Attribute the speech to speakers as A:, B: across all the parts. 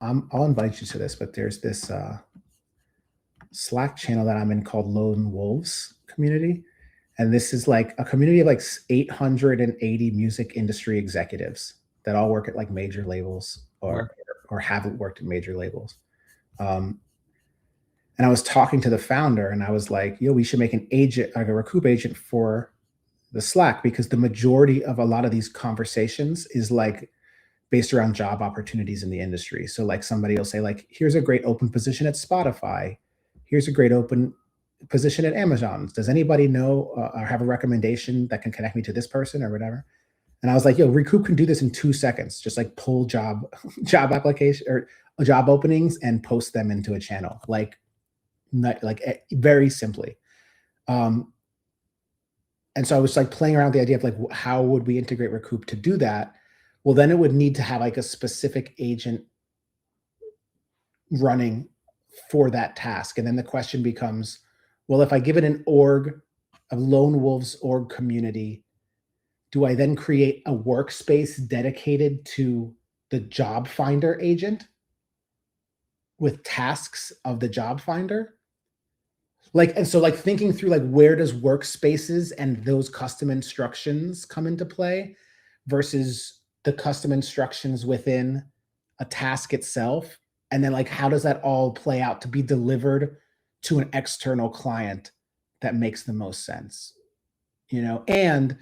A: I'll invite you to this, but there's this Slack channel that I'm in called Lone Wolves Community. And this is like a community of like 880 music industry executives that all work at like major labels or haven't worked at major labels. Um, and I was talking to the founder and I was like, yo, we should make an agent, like a Recoup agent for the Slack, because the majority of a lot of these conversations is like based around job opportunities in the industry. So like somebody will say like, here's a great open position at Spotify. Here's a great open position at Amazon. Does anybody know or have a recommendation that can connect me to this person or whatever? And I was like, yo, Recoup can do this in 2 seconds. Just like pull job application or job openings and post them into a channel. Like, not, like very simply. Um, and so I was like playing around with the idea of like, how would we integrate Recoup to do that? Well, then it would need to have like a specific agent running for that task. And then the question becomes, well, if I give it an org, a Lone Wolves org community, do I then create a workspace dedicated to the job finder agent with tasks of the job finder? Like, and so like thinking through like, where does workspaces and those custom instructions come into play versus the custom instructions within a task itself? And then like, how does that all play out to be delivered to an external client that makes the most sense? You know, and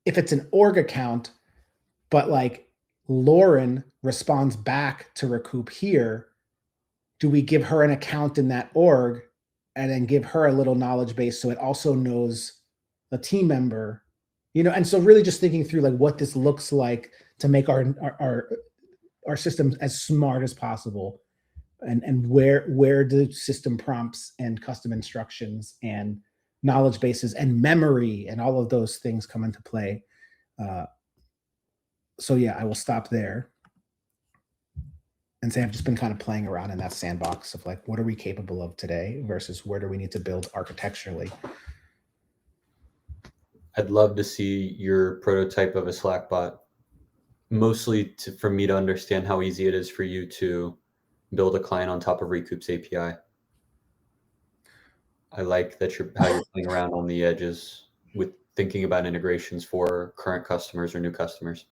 A: if it's an org account, but like Lauren responds back to Recoup here, do we give her an account in that org and then give her a little knowledge base so it also knows a team member, you know? And so really just thinking through like what this looks like to make our systems as smart as possible, and where do system prompts and custom instructions and knowledge bases and memory and all of those things come into play. So yeah, I will stop there and say I've just been kind of playing around in that sandbox of like, what are we capable of today versus where do we need to build architecturally?
B: I'd love to see your prototype of a Slack bot, mostly for me to understand how easy it is for you to build a client on top of Recoup's API. I like that how you're playing around on the edges with thinking about integrations for current customers or new customers.